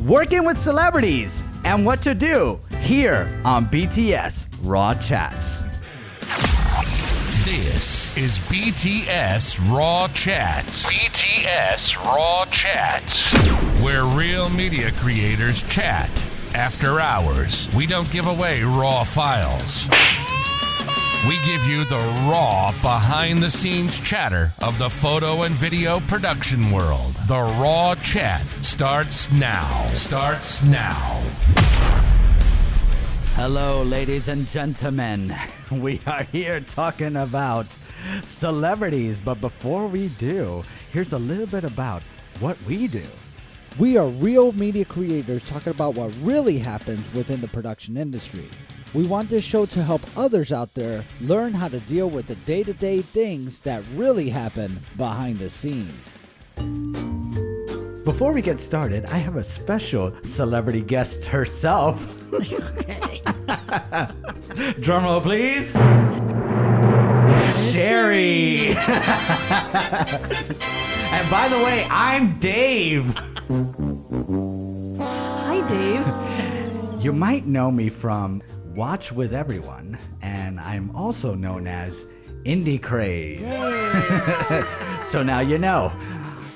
working with celebrities, and what to do here on BTS RAW Chats. This is BTS RAW Chats. BTS RAW Chats. Where real media creators chat after hours. We don't give away raw files. We give you the raw, behind-the-scenes chatter of the photo and video production world. The RAW Chat starts now. Hello, ladies and gentlemen. We are here talking about celebrities, but before we do, here's a little bit about what we do. We are real media creators talking about what really happens within the production industry. We want this show to help others out there learn how to deal with the day-to-day things that really happen behind the scenes. Before we get started, I have a special celebrity guest herself. Okay. Drum roll, please. Sherry. And by the way, I'm Dave. Hi, Dave. You might know me from Watch With Everyone, and I'm also known as Indie Craze. So now you know.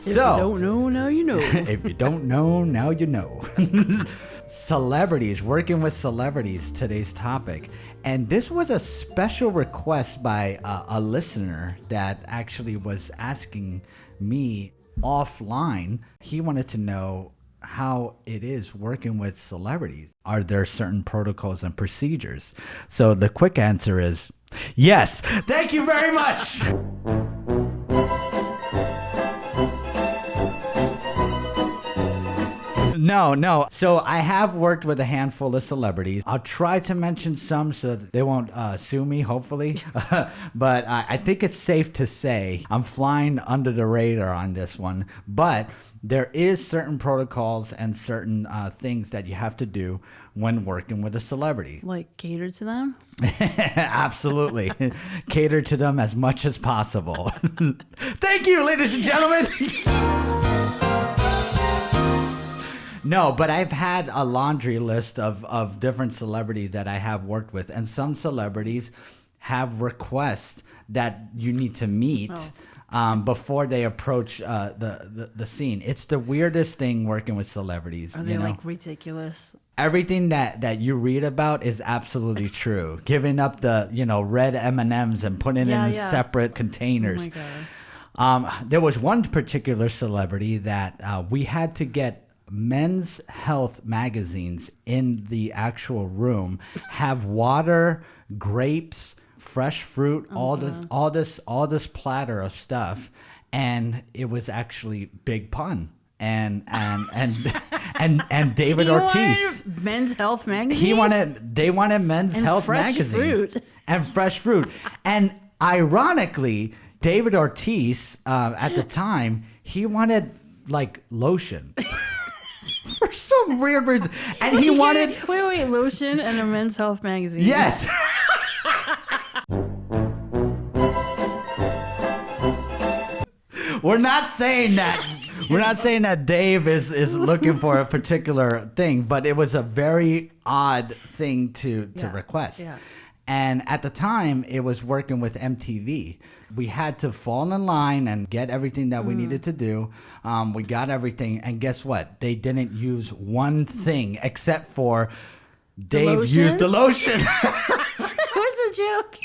If you don't know, now you know. If you don't know, now you know. Celebrities, working with celebrities, today's topic. And this was a special request by a listener that actually was asking me offline. He wanted to know how it is working with celebrities. Are there certain protocols and procedures? So the quick answer is yes. Thank you very much. No. So I have worked with a handful of celebrities. I'll try to mention some so that they won't sue me, hopefully. But I think it's safe to say I'm flying under the radar on this one. But there is certain protocols and certain things that you have to do when working with a celebrity. Like cater to them? Absolutely. Cater to them as much as possible. Thank you, ladies and gentlemen. No, but I've had a laundry list of different celebrities that I have worked with. And some celebrities have requests that you need to meet before they approach the scene. It's the weirdest thing working with celebrities. Are they like ridiculous? Everything that you read about is absolutely true. Giving up the, red M&Ms and putting it in separate containers. Oh my God. There was one particular celebrity that we had to get Men's Health magazines in the actual room, have water, grapes, fresh fruit, all this platter of stuff, and it was actually Big Pun and David Ortiz. Men's Health magazine. They wanted Men's Health magazine and fresh fruit, and ironically, David Ortiz at the time he wanted like lotion. For some weird reason. And he wanted... Wait, lotion and a Men's Health magazine. Yes. We're not saying that Dave is looking for a particular thing, but it was a very odd thing to request. Yeah. And at the time, it was working with MTV. We had to fall in line and get everything that we needed to do. We got everything. And guess what? They didn't use one thing except for Dave used the lotion. What's the joke?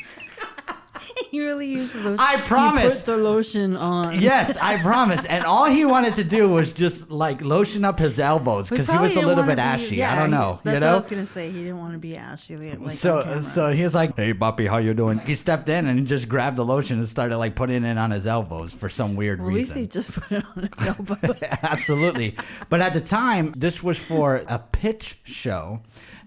You really used the lotion. I promise. You put the lotion on. Yes, I promise. And all he wanted to do was just like lotion up his elbows because he was a little bit ashy. I don't know. That's what I was going to say. He didn't want to be ashy. Like so he was like, "Hey, Boppy, how you doing?" He stepped in and he just grabbed the lotion and started like putting it on his elbows for some weird reason. At least he just put it on his elbows. Absolutely. But at the time, this was for a pitch show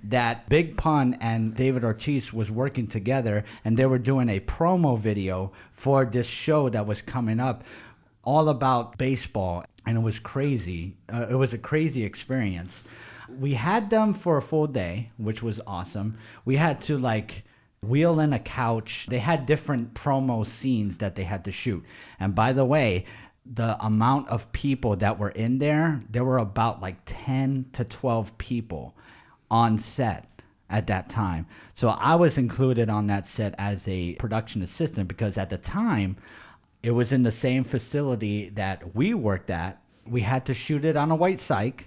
that Big Pun and David Ortiz was working together, and they were doing a promo video for this show that was coming up all about baseball, and it was crazy. It was a crazy experience. We had them for a full day, which was awesome. We had to like wheel in a couch. They had different promo scenes that they had to shoot. And by the way, the amount of people that were in there were about like 10 to 12 people on set at that time. So I was included on that set as a production assistant because at the time it was in the same facility that we worked at. We had to shoot it on a white cyc,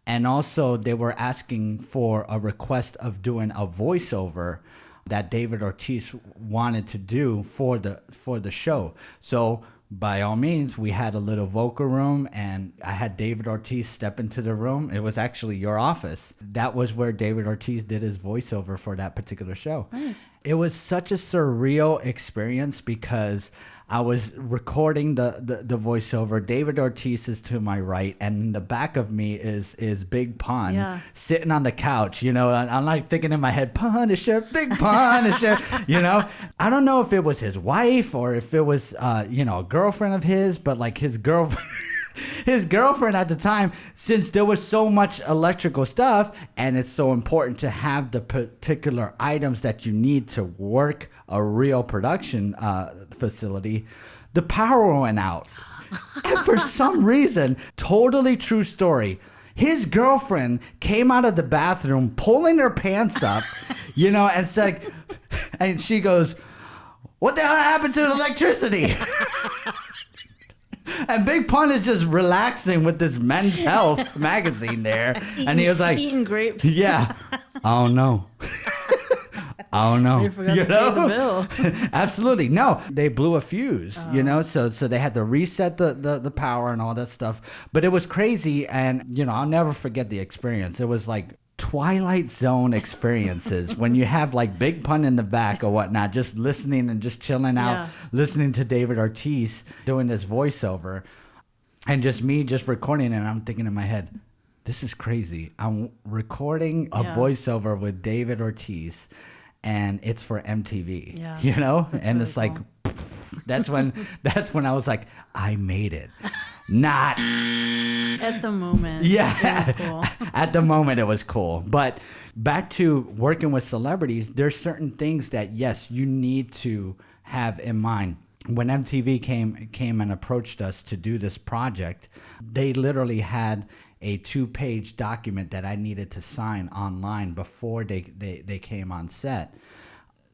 and also they were asking for a request of doing a voiceover that David Ortiz wanted to do for the show. So by all means, we had a little vocal room, and I had David Ortiz step into the room. It was actually your office. That was where David Ortiz did his voiceover for that particular show. Nice. It was such a surreal experience because I was recording the voiceover. David Ortiz is to my right, and in the back of me is Big Pun sitting on the couch. You know, I'm like thinking in my head, Punisher, Big Punisher. You know, I don't know if it was his wife or if it was a girlfriend of his, but like his girlfriend. His girlfriend at the time, since there was so much electrical stuff and it's so important to have the particular items that you need to work a real production facility, the power went out. And for some reason, totally true story, his girlfriend came out of the bathroom pulling her pants up, and said, and she goes, "What the hell happened to the electricity?" And Big Pun is just relaxing with this Men's Health magazine there. And he was like, eating grapes. Yeah. Oh, no. Oh, no. They forgot to pay the bill. Absolutely. No, they blew a fuse, so they had to reset the power and all that stuff. But it was crazy. And, I'll never forget the experience. It was like Twilight Zone experiences when you have like Big Pun in the back or whatnot, just listening and just chilling out, listening to David Ortiz doing this voiceover, and just me just recording, and I'm thinking in my head, this is crazy. I'm recording a voiceover with David Ortiz, and it's for MTV, That's and really it's like, cool. that's when I was like, I made it. Not at the moment. Yeah. It was cool. At the moment, it was cool. But back to working with celebrities, there's certain things that, yes, you need to have in mind. When MTV came and approached us to do this project, they literally had a 2-page document that I needed to sign online before they came on set,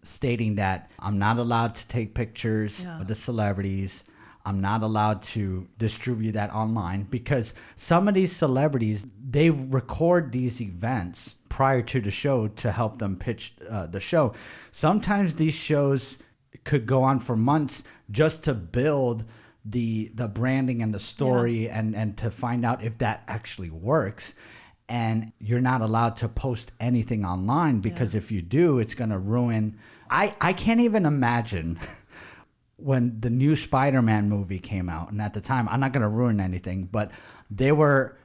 stating that I'm not allowed to take pictures of the celebrities. I'm not allowed to distribute that online because some of these celebrities, they record these events prior to the show to help them pitch the show. Sometimes these shows could go on for months just to build the branding and the story and to find out if that actually works. And you're not allowed to post anything online because if you do, it's going to ruin. I can't even imagine when the new Spider-Man movie came out, and at the time, I'm not going to ruin anything, but they were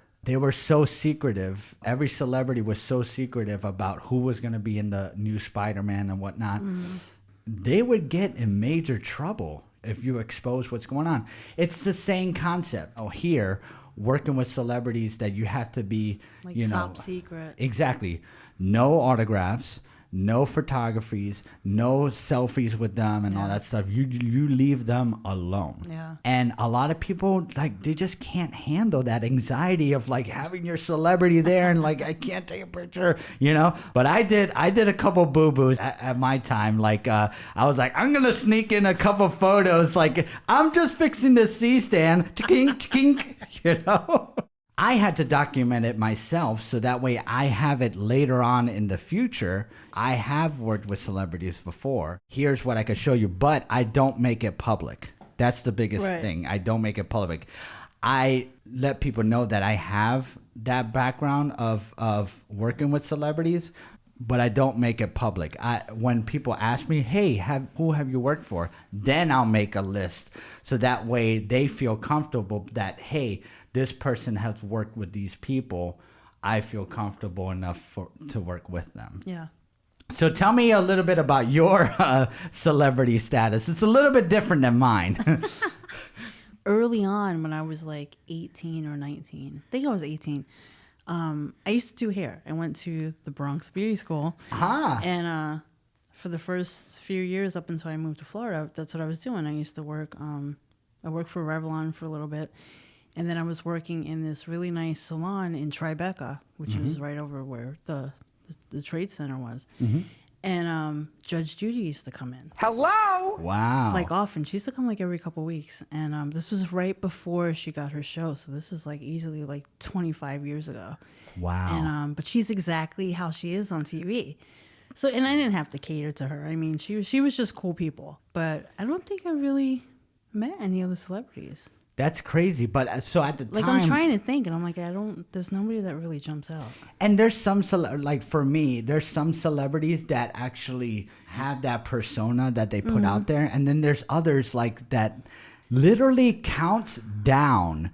so secretive. Every celebrity was so secretive about who was going to be in the new Spider-Man and whatnot. They would get in major trouble if you expose what's going on. It's the same concept. Oh, here, working with celebrities that you have to be, like top secret. Exactly. No autographs. No photographies, no selfies with them and all that stuff. You leave them alone. Yeah. And a lot of people, like, they just can't handle that anxiety of like having your celebrity there and like, I can't take a picture, But I did a couple boo-boos at my time. Like, I was like, I'm gonna sneak in a couple photos. Like, I'm just fixing the C-stand. Chink, I had to document it myself so that way I have it later on in the future. I have worked with celebrities before. Here's what I could show you, but I don't make it public. That's the biggest thing. I don't make it public. I let people know that I have that background of working with celebrities, but I don't make it public. When people ask me, hey, who have you worked for? Then I'll make a list. So that way they feel comfortable that, hey, this person has worked with these people. I feel comfortable enough to work with them. Yeah. So tell me a little bit about your celebrity status. It's a little bit different than mine. Early on, when I was like 18 or 19, I think I was 18, I used to do hair. I went to the Bronx Beauty School. And for the first few years up until I moved to Florida, that's what I was doing. I used to work I worked for Revlon for a little bit. And then I was working in this really nice salon in Tribeca, which was right over where the Trade Center was. And Judge Judy used to come in. Hello? Wow. Like often. She used to come like every couple weeks. And this was right before she got her show. So this is like easily like 25 years ago. Wow. And but she's exactly how she is on TV. So, and I didn't have to cater to her. I mean, she was just cool people. But I don't think I really met any other celebrities. That's crazy. But so at the time, Like I'm trying to think, and I'm like, there's nobody that really jumps out. and there's some like for me, there's some celebrities that actually have that persona that they put out there, and then there's others like that literally counts down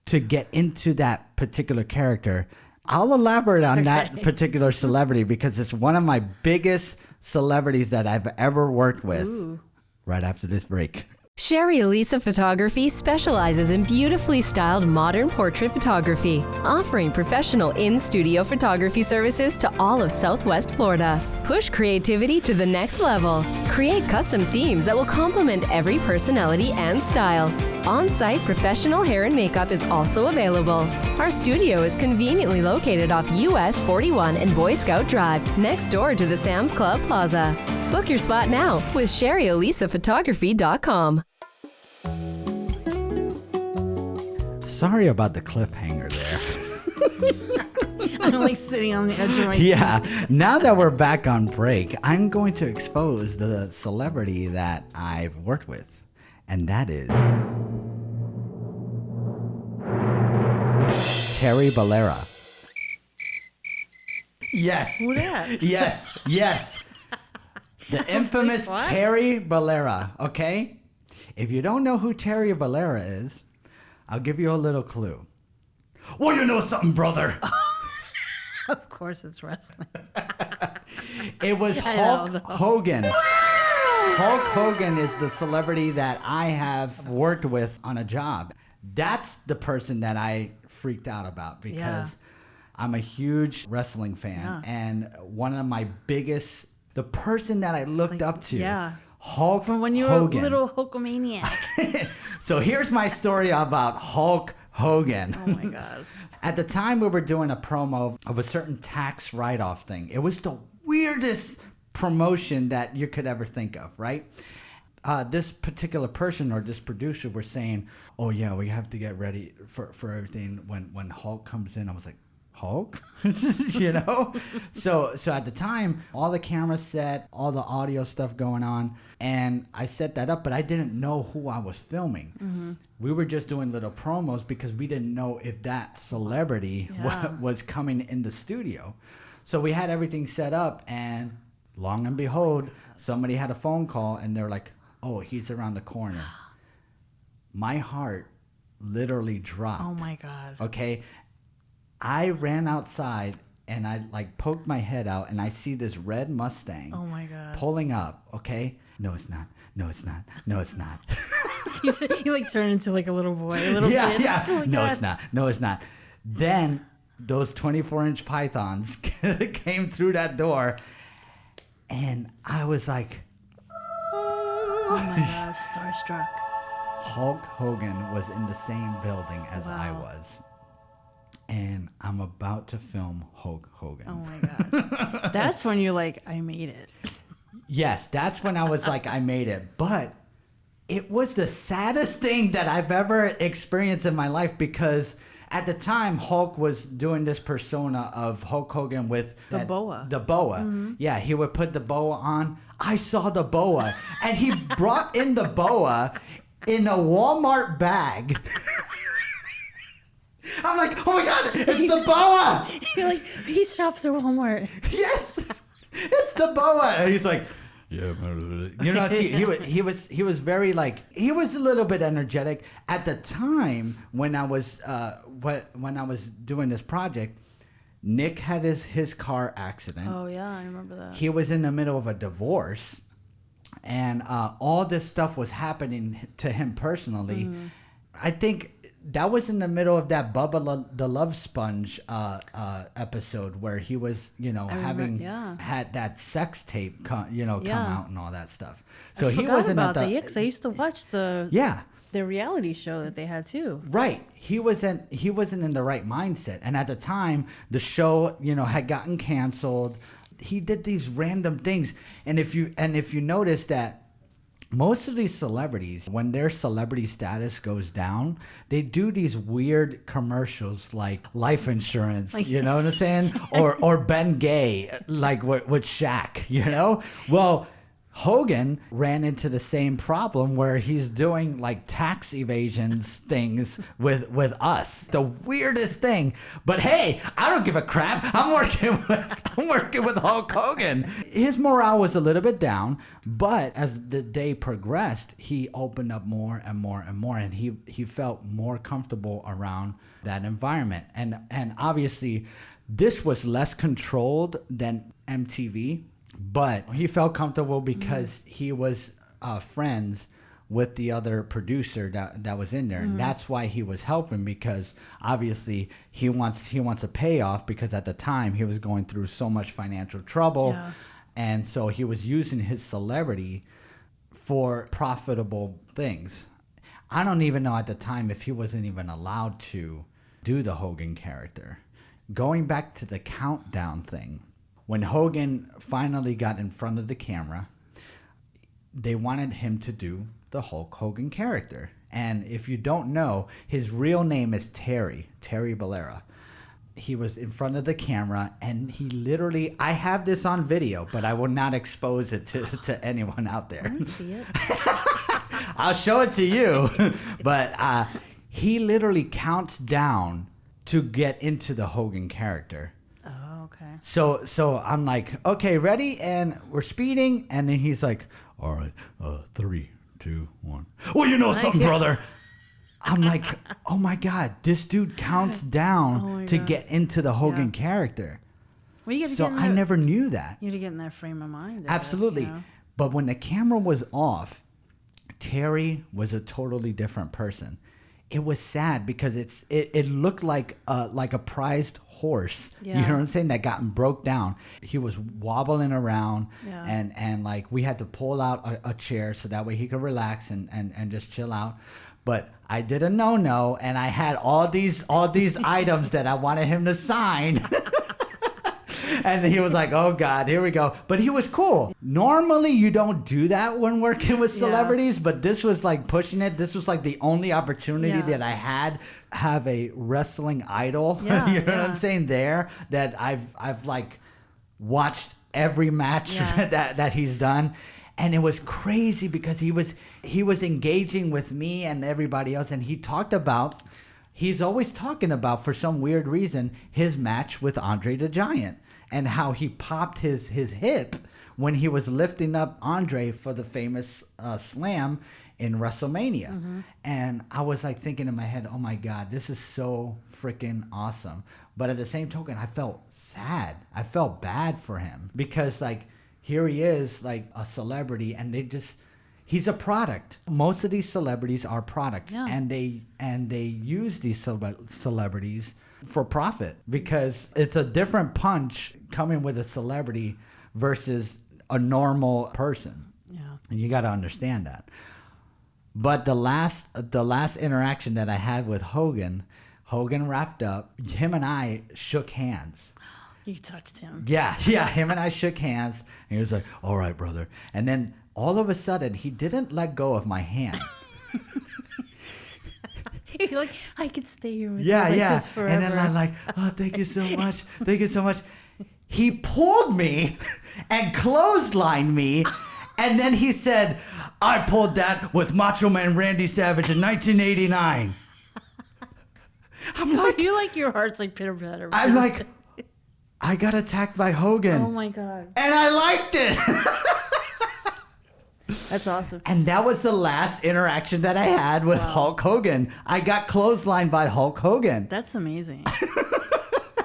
to get into that particular character. I'll elaborate on that particular celebrity because it's one of my biggest celebrities that I've ever worked with. Ooh. Right after this break. Sherry Elisa Photography specializes in beautifully styled modern portrait photography, offering professional in-studio photography services to all of Southwest Florida. Push creativity to the next level. Create custom themes that will complement every personality and style. On-site professional hair and makeup is also available. Our studio is conveniently located off US 41 and Boy Scout Drive, next door to the Sam's Club Plaza. Book your spot now with SherryElisaPhotography.com. Sorry about the cliffhanger there. I'm like sitting on the edge of my seat. Yeah. Now that we're back on break, I'm going to expose the celebrity that I've worked with, and that is Terry Bellera. Yes. Who that? Yes. Yes. The infamous What? Terry Bellera. Okay. If you don't know who Terry Bellera is, I'll give you a little clue. Well, you know something, brother. Of course it's wrestling. It was I Hulk know. Hogan. Hulk Hogan is the celebrity that I have worked with on a job. That's the person that I freaked out about because I'm a huge wrestling fan. Yeah. And one of my biggest, the person that I looked up to, yeah. Hulk From when you were Hogan. a little Hulkamaniac. So here's my story about Hulk Hogan. Oh my God. At the time, we were doing a promo of a certain tax write-off thing. It was the weirdest promotion that you could ever think of, right? This particular person or this producer were saying, oh, yeah, we have to get ready for everything. When Hulk comes in, I was like, Hulk? You know? So at the time, all the cameras set, all the audio stuff going on, and I set that up, but I didn't know who I was filming. Mm-hmm. We were just doing little promos because we didn't know if that celebrity was coming in the studio. So we had everything set up, and long and behold, somebody had a phone call, and they're like, oh, he's around the corner. My heart literally dropped. Oh my God. Okay? I ran outside and I like poked my head out and I see this red Mustang Oh my God. pulling up, okay? No, it's not. No, it's not. No, it's not. You like turned into like a little boy, a little Yeah, kid. yeah. Oh my No, God. it's not. No, it's not. Then those 24-inch pythons came through that door and I was like, Oh my God, starstruck. Hulk Hogan was in the same building as I Wow. was. And I'm about to film Hulk Hogan. Oh my God. That's when you're like, I made it. Yes, that's when I was like, I made it. But it was the saddest thing that I've ever experienced in my life because at the time, Hulk was doing this persona of Hulk Hogan with The boa. The boa. Mm-hmm. Yeah, he would put the boa on. I saw the boa. And he brought in the boa in a Walmart bag. I'm like, oh my God, it's the boa. You're like, he shops at Walmart. Yes, it's the boa. And he's like, yeah, you know, he was very like, he was a little bit energetic at the time when I was doing this project. Nick had his car accident. Oh yeah, I remember that. He was in the middle of a divorce, and all this stuff was happening to him personally. I think that was in the middle of that Bubba the Love Sponge episode where he was, you know, had that sex tape come out and all that stuff. So I he forgot wasn't about at that. the Yeah, 'cause I used to watch the. Yeah. their reality show that they had too. Right. He wasn't in the right mindset. And at the time, the show, had gotten canceled. He did these random things. And if you notice that most of these celebrities, when their celebrity status goes down, they do these weird commercials like life insurance, you know what I'm saying? Or Ben Gay, like with Shaq, Well, Hogan ran into the same problem where he's doing like tax evasions things with us. The weirdest thing. But hey, I don't give a crap. I'm working with Hulk Hogan. His morale was a little bit down, but as the day progressed, he opened up more and more and more, and he felt more comfortable around that environment. And obviously this was less controlled than MTV. But he felt comfortable because he was friends with the other producer that was in there. And that's why he was helping, because obviously he wants a payoff, because at the time he was going through so much financial trouble. Yeah. And so he was using his celebrity for profitable things. I don't even know at the time if he wasn't even allowed to do the Hogan character. Going back to the countdown thing, when Hogan finally got in front of the camera, they wanted him to do the Hulk Hogan character. And if you don't know, his real name is Terry Bellera. He was in front of the camera, and he literally, I have this on video, but I will not expose it to anyone out there. I don't see it. I'll show it to you. But he literally counts down to get into the Hogan character. Oh, okay. So I'm like, okay, ready? And we're speeding. And then he's like, all right, 3, 2, 1. Well, you know something, brother. I'm like, oh my God, this dude counts down to get into the Hogan character. Well, you So I never knew that. You had to get in that frame of mind. I Absolutely. guess, But when the camera was off, Terry was a totally different person. It was sad because it looked like a prized horse. Yeah. You know what I'm saying? That got broke down. He was wobbling around, Yeah. and like we had to pull out a chair so that way he could relax and just chill out. But I did a no, and I had all these items that I wanted him to sign. And he was like, oh God, here we go. But he was cool. Normally you don't do that when working with celebrities, but this was like pushing it. This was like the only opportunity that I had have a wrestling idol. Yeah, you know what I'm saying? There that I've like watched every match that he's done. And it was crazy because he was engaging with me and everybody else, and he's always talking about, for some weird reason, his match with Andre the Giant and how he popped his hip when he was lifting up Andre for the famous slam in WrestleMania. Mm-hmm. And I was like thinking in my head, oh my God, this is so freaking awesome. But at the same token, I felt sad. I felt bad for him because like here he is, like a celebrity, and he's a product. Most of these celebrities are products, and they use these celebrities for profit because it's a different punch coming with a celebrity versus a normal person. Yeah, and you got to understand that. But the last interaction that I had with Hogan wrapped up. Him and I shook hands. You touched him. Yeah. Him and I shook hands, and he was like, "All right, brother." And then all of a sudden, he didn't let go of my hand. You're like, I could stay here with you like this forever. And then I'm like, "Oh, thank you so much. Thank you so much." He pulled me and clotheslined me, and then he said, "I pulled that with Macho Man Randy Savage in 1989." I'm like, you like your heart's like pitter patter. I'm like, I got attacked by Hogan. Oh my God. And I liked it. That's awesome. And that was the last interaction that I had with Hulk Hogan. I got clotheslined by Hulk Hogan. That's amazing.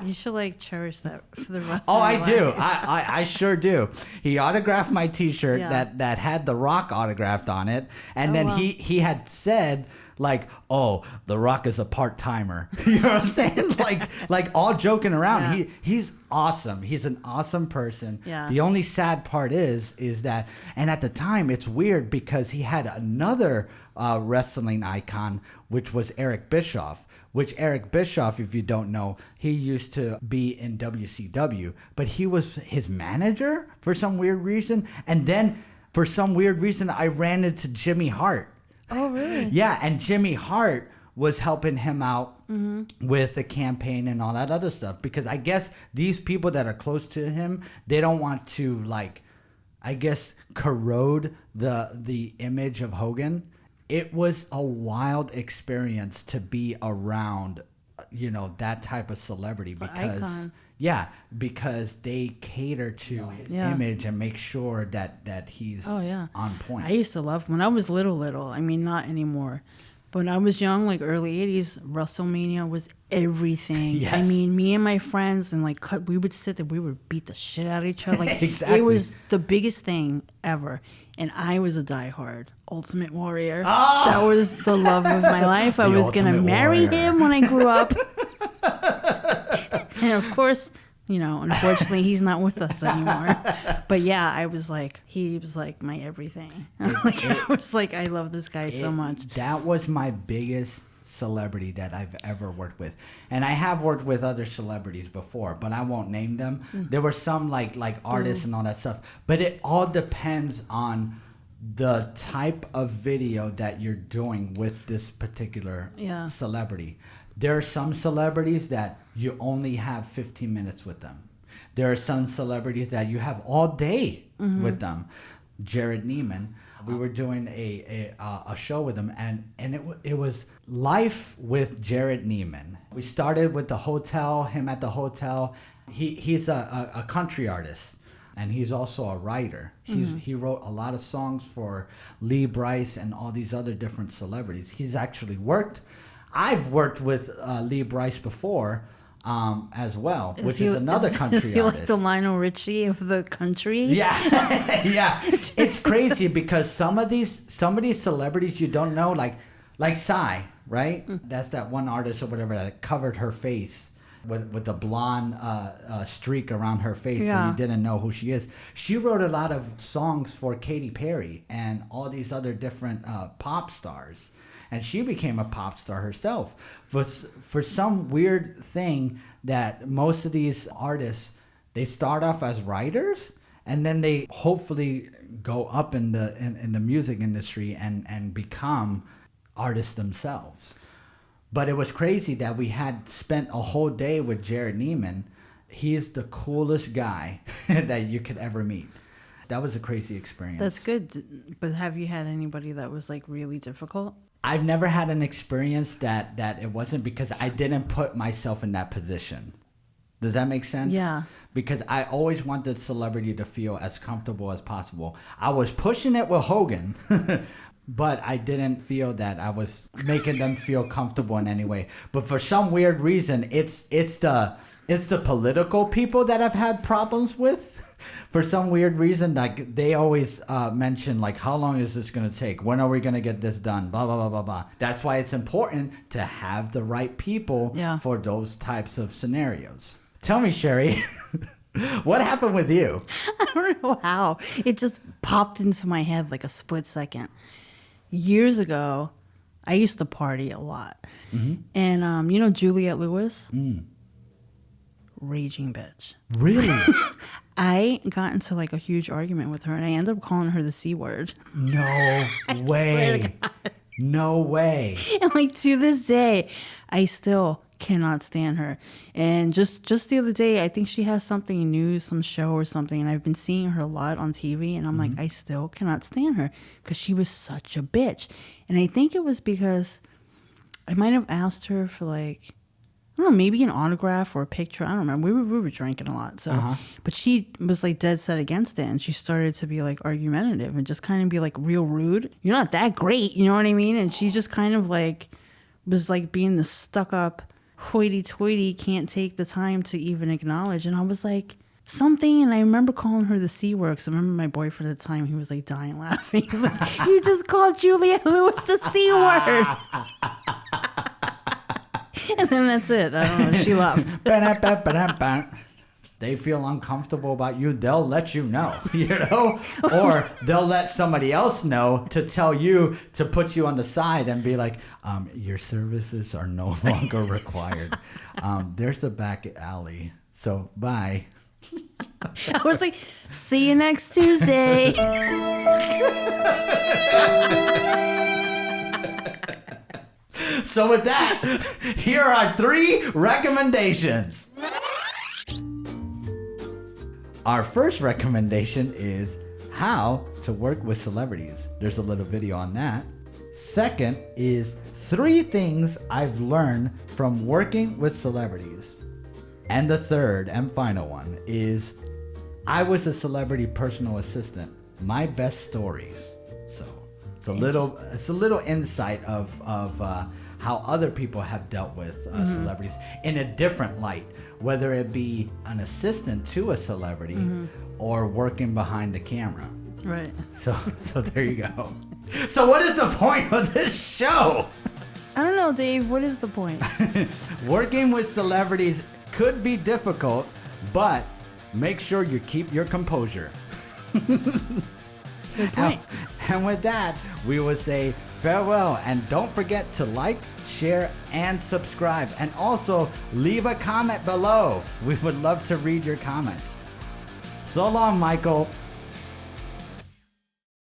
You should like cherish that for the rest. Oh, of I your do. life. I sure do. He autographed my T-shirt Yeah. that had The Rock autographed on it, and then wow. he had said like, "Oh, The Rock is a part timer." You know what I'm saying? Like all joking around. Yeah. He's awesome. He's an awesome person. Yeah. The only sad part is that, and at the time it's weird because he had another wrestling icon, which was Eric Bischoff. Which Eric Bischoff, if you don't know, he used to be in WCW, but he was his manager for some weird reason. And then for some weird reason, I ran into Jimmy Hart. Oh, really? Yeah, and Jimmy Hart was helping him out with the campaign and all that other stuff. Because I guess these people that are close to him, they don't want to, like, I guess, corrode the image of Hogan. It was a wild experience to be around, you know, that type of celebrity because, icon. yeah, because they cater to his Yeah. image and make sure that he's Oh yeah, on point. I used to love when I was little. I mean, not anymore. But when I was young, like early '80s, WrestleMania was everything. Yes. I mean, me and my friends and like we would sit there, we would beat the shit out of each other. Like Exactly. it was the biggest thing ever. And I was a diehard Ultimate Warrior. Oh! That was the love of my life. I The was gonna Ultimate marry Warrior. him when I grew up. And of course, you know, unfortunately, he's not with us anymore. But yeah, he was like my everything. I was like, I love this guy so much. That was my biggest celebrity that I've ever worked with. And I have worked with other celebrities before, but I won't name them. There were some like artists and all that stuff. But it all depends on the type of video that you're doing with this particular Yeah. celebrity. There are some celebrities that you only have 15 minutes with them. There are some celebrities that you have all day with them. Jared Neiman, we were doing a show with him, and it was life with Jared Neiman. We started with the hotel, him at the hotel. He's a country artist, and he's also a writer. He wrote a lot of songs for Lee Brice and all these other different celebrities. He's actually worked. I've worked with Lee Brice before as well, which is another country Is he artist. like the Lionel Richie of the country? Yeah, yeah. It's crazy because some of these celebrities you don't know, like Psy, right? That's that one artist or whatever that covered her face with the blonde streak around her face, so Yeah. you didn't know who she is. She wrote a lot of songs for Katy Perry and all these other different pop stars. And she became a pop star herself. For some weird thing that most of these artists, they start off as writers and then they hopefully go up in the music industry and become artists themselves. But it was crazy that we had spent a whole day with Jared Neiman. He is the coolest guy that you could ever meet. That was a crazy experience. That's good. But have you had anybody that was like really difficult? I've never had an experience that it wasn't, because I didn't put myself in that position. Does that make sense? Yeah. Because I always wanted celebrity to feel as comfortable as possible. I was pushing it with Hogan, but I didn't feel that I was making them feel comfortable in any way. But for some weird reason, it's the political people that I've had problems with. For some weird reason, like they always mention, like, how long is this going to take? When are we going to get this done? Blah, blah, blah, blah, blah. That's why it's important to have the right people for those types of scenarios. Tell me, Sherry, what happened with you? I don't know how. It just popped into my head like a split second. Years ago, I used to party a lot. And you know Juliette Lewis? Raging bitch. Really? I got into like a huge argument with her, and I ended up calling her the C word. No swear to way. No way. And like to this day, I still cannot stand her. And just the other day, I think she has something new, some show or something, and I've been seeing her a lot on TV, and I'm like, I still cannot stand her because she was such a bitch. And I think it was because I might have asked her for like, I don't know, maybe an autograph or a picture. I don't remember. We were drinking a lot. So, but she was like dead set against it. And she started to be like argumentative and just kind of be like real rude. You're not that great. You know what I mean? And she just kind of like was like being the stuck up hoity-toity can't take the time to even acknowledge. And I was like, something, and I remember calling her the C word, because I remember my boyfriend at the time, he was like dying laughing. He's like, you just called Juliette Lewis the C word. And then that's it. I don't know. She left. They feel uncomfortable about you, they'll let you know, or they'll let somebody else know to tell you to put you on the side and be like, your services are no longer required. There's a back alley, so bye. I was like, see you next Tuesday. So with that, here are 3 recommendations. Our first recommendation is how to work with celebrities. There's a little video on that. Second is 3 things I've learned from working with celebrities. And the third and final one is I was a celebrity personal assistant. My best stories. So it's a little insight of how other people have dealt with celebrities in a different light, whether it be an assistant to a celebrity or working behind the camera. Right. So there you go. So what is the point of this show? I don't know, Dave. What is the point? Working with celebrities could be difficult, but make sure you keep your composure. Good point. And with that, we will say farewell. And don't forget to like, share, and subscribe. And also leave a comment below. We would love to read your comments. So long, Michael.